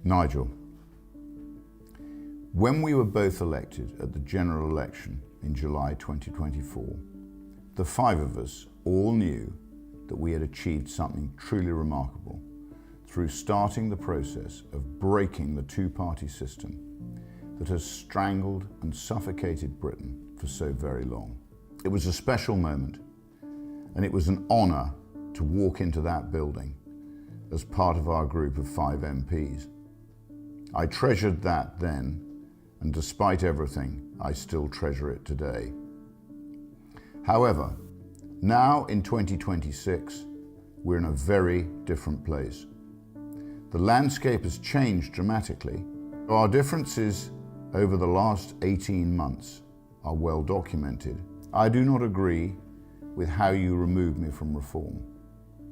Nigel, when we were both elected at the general election in July 2024, the five of us all knew that we had achieved something truly remarkable through starting the process of breaking the two-party system that has strangled and suffocated Britain for so very long. It was a special moment, and it was an honour to walk into that building as part of our group of 5 MPs. I treasured that then, and despite everything, I still treasure it today. However, now in 2026, we're in a very different place. The landscape has changed dramatically. Our differences over the last 18 months are well documented. I do not agree with how you remove me from reform,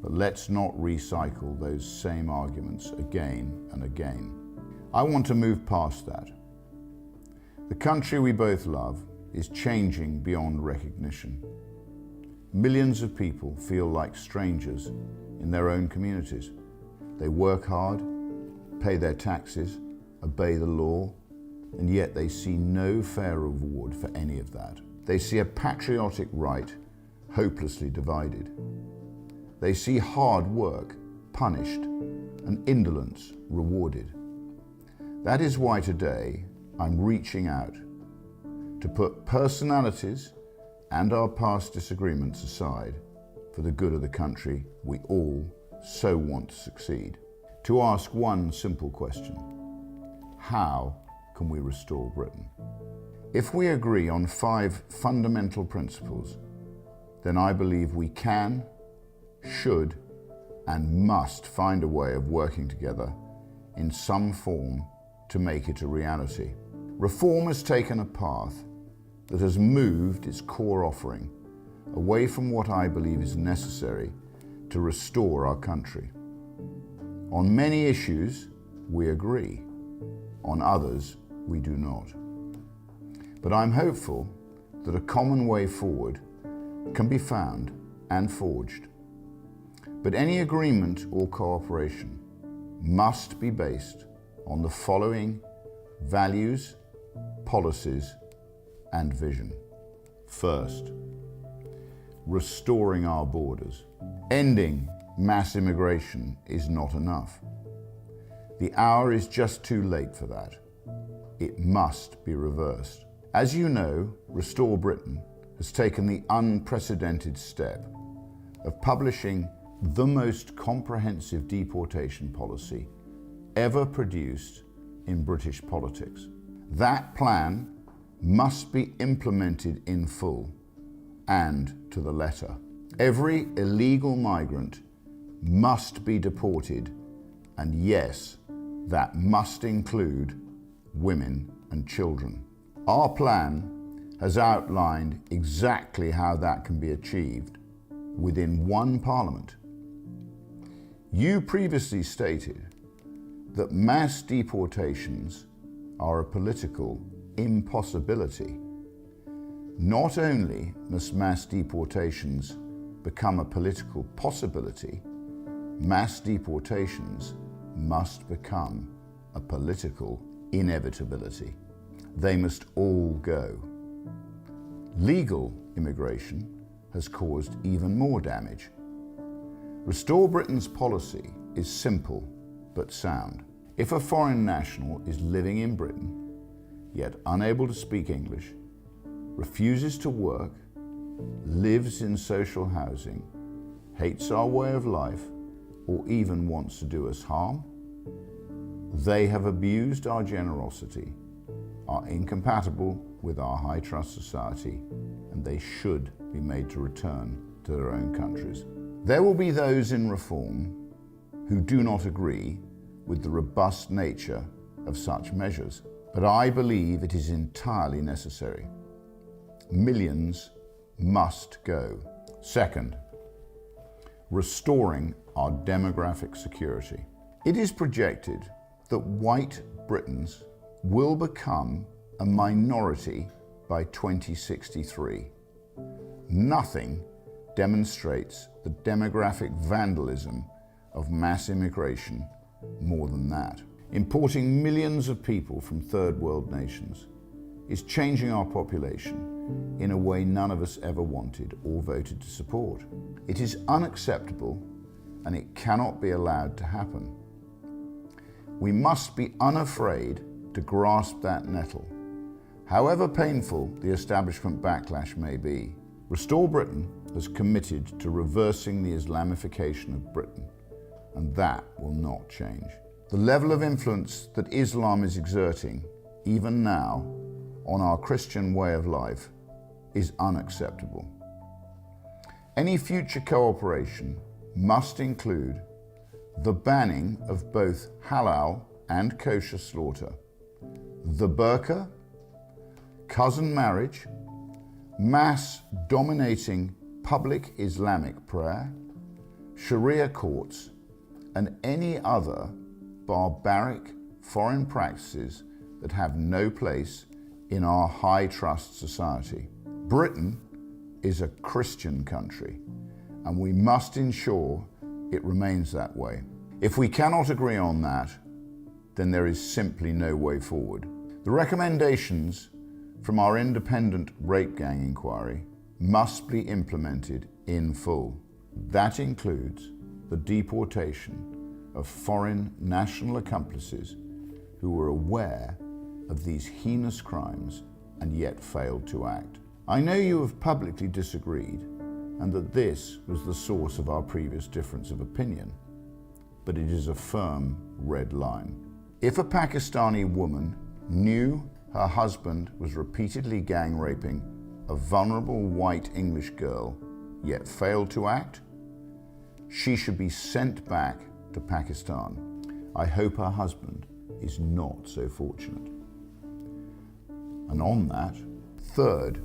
but let's not recycle those same arguments again and again. I want to move past that. The country we both love is changing beyond recognition. Millions of people feel like strangers in their own communities. They work hard, pay their taxes, obey the law, and yet they see no fair reward for any of that. They see a patriotic right hopelessly divided. They see hard work punished and indolence rewarded. That is why today I'm reaching out to put personalities and our past disagreements aside for the good of the country we all so want to succeed. To ask one simple question: how can we restore Britain? If we agree on 5 fundamental principles, then I believe we can, should, and must find a way of working together in some form to make it a reality. Reform has taken a path that has moved its core offering away from what I believe is necessary to restore our country. On many issues, we agree. On others, we do not. But I'm hopeful that a common way forward can be found and forged. But any agreement or cooperation must be based on the following values, policies, and vision. First, restoring our borders. Ending mass immigration is not enough. The hour is just too late for that. It must be reversed. As you know, Restore Britain has taken the unprecedented step of publishing the most comprehensive deportation policy ever produced in British politics. That plan must be implemented in full and to the letter. Every illegal migrant must be deported, and yes, that must include women and children. Our plan has outlined exactly how that can be achieved within one Parliament. You previously stated that mass deportations are a political impossibility. Not only must mass deportations become a political possibility, mass deportations must become a political inevitability. They must all go. Legal immigration has caused even more damage. Restore Britain's policy is simple but sound. If a foreign national is living in Britain, yet unable to speak English, refuses to work, lives in social housing, hates our way of life, or even wants to do us harm, they have abused our generosity, are incompatible with our high trust society, and they should be made to return to their own countries. There will be those in reform who do not agree with the robust nature of such measures, but I believe it is entirely necessary. Millions must go. Second, restoring our demographic security. It is projected that white Britons will become a minority by 2063. Nothing demonstrates the demographic vandalism of mass immigration more than that. importing millions of people from third world nations, is changing our population in a way none of us ever wanted or voted to support. It is unacceptable and it cannot be allowed to happen. We must be unafraid to grasp that nettle, however painful the establishment backlash may be. Restore Britain has committed to reversing the Islamification of Britain, and that will not change. The level of influence that Islam is exerting, even now, on our Christian way of life is unacceptable. Any future cooperation must include the banning of both halal and kosher slaughter, the burqa, cousin marriage, mass dominating public Islamic prayer, Sharia courts, and any other barbaric foreign practices that have no place in our high trust society. Britain is a Christian country, and we must ensure it remains that way. If we cannot agree on that, then there is simply no way forward. The recommendations from our independent rape gang inquiry must be implemented in full. That includes the deportation of foreign national accomplices who were aware of these heinous crimes and yet failed to act. I know you have publicly disagreed and that this was the source of our previous difference of opinion, but it is a firm red line. If a Pakistani woman knew her husband was repeatedly gang raping a vulnerable white English girl, yet failed to act, she should be sent back to Pakistan. I hope her husband is not so fortunate. And on that, third,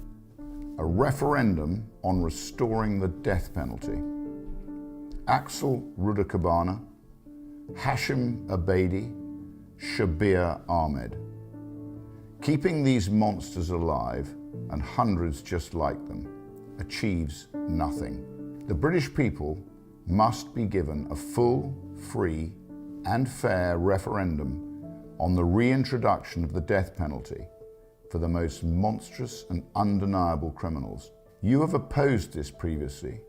a referendum on restoring the death penalty. Axel Rudakabana, Hashim Abedi, Shabir Ahmed. Keeping these monsters alive, and hundreds just like them, achieves nothing. The British people must be given a full, free, and fair referendum on the reintroduction of the death penalty for the most monstrous and undeniable criminals. You have opposed this previously,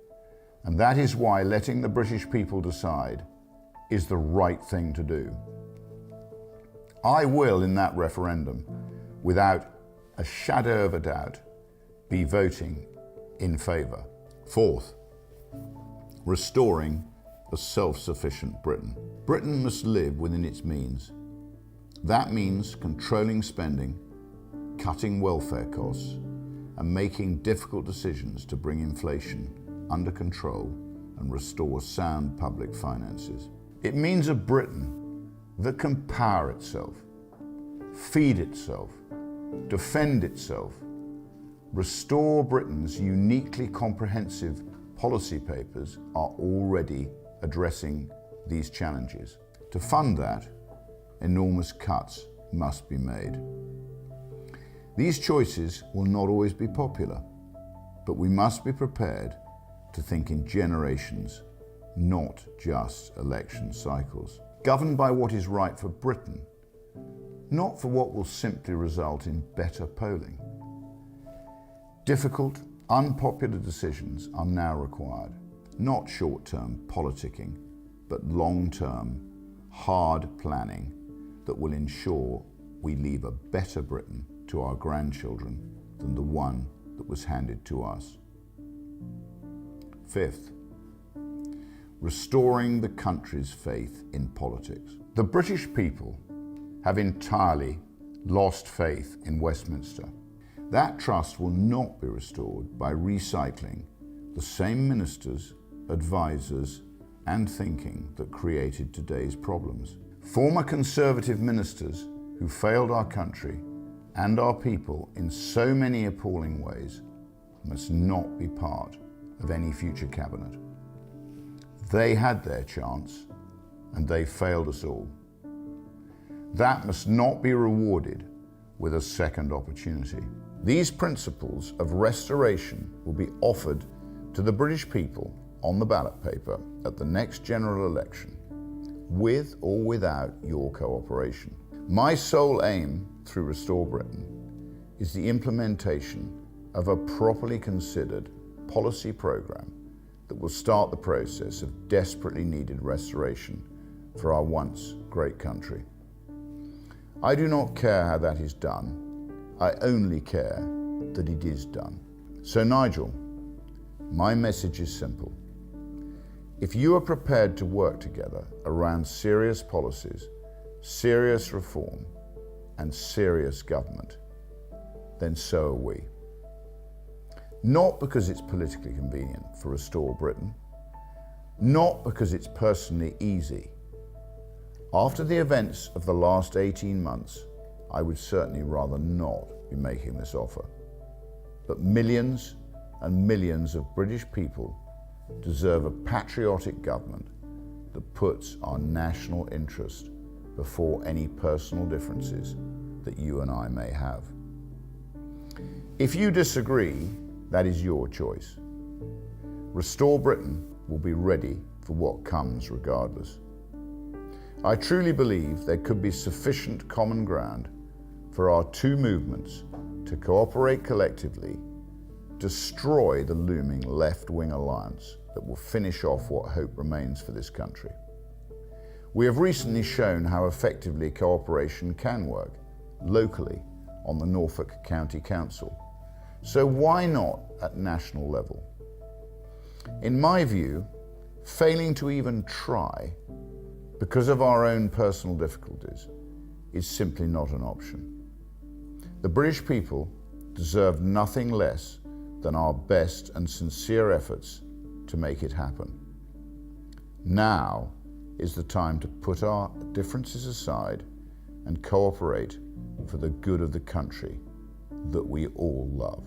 and that is why letting the British people decide is the right thing to do. I will, in that referendum, without a shadow of a doubt, be voting in favour. Fourth, restoring a self-sufficient Britain. Britain must live within its means. That means controlling spending, cutting welfare costs, and making difficult decisions to bring inflation under control and restore sound public finances. It means a Britain that can power itself, feed itself, defend itself, Restore Britain's uniquely comprehensive policy papers are already addressing these challenges. To fund that, enormous cuts must be made. These choices will not always be popular, but we must be prepared to think in generations, not just election cycles. Governed by what is right for Britain, not for what will simply result in better polling. Difficult, unpopular decisions are now required, not short-term politicking, but long-term, hard planning that will ensure we leave a better Britain to our grandchildren than the one that was handed to us. Fifth, restoring the country's faith in politics. The British people have entirely lost faith in Westminster. That trust will not be restored by recycling the same ministers, advisors, and thinking that created today's problems. Former Conservative ministers who failed our country and our people in so many appalling ways must not be part of any future cabinet. They had their chance and they failed us all. That must not be rewarded with a second opportunity. These principles of restoration will be offered to the British people on the ballot paper at the next general election, with or without your cooperation. My sole aim through Restore Britain is the implementation of a properly considered policy programme that will start the process of desperately needed restoration for our once great country. I do not care how that is done. I only care that it is done. So Nigel, my message is simple. If you are prepared to work together around serious policies, serious reform, and serious government, then so are we. Not because it's politically convenient for Restore Britain, not because it's personally easy. After the events of the last 18 months, I would certainly rather not be making this offer. But millions and millions of British people deserve a patriotic government that puts our national interest before any personal differences that you and I may have. If you disagree, that is your choice. Restore Britain will be ready for what comes regardless. I truly believe there could be sufficient common ground for our two movements to cooperate collectively, destroy the looming left-wing alliance that will finish off what hope remains for this country. We have recently shown how effectively cooperation can work locally on the Norfolk County Council. So why not at national level? In my view, failing to even try because of our own personal difficulties is simply not an option. The British people deserve nothing less than our best and sincere efforts to make it happen. Now is the time to put our differences aside and cooperate for the good of the country that we all love.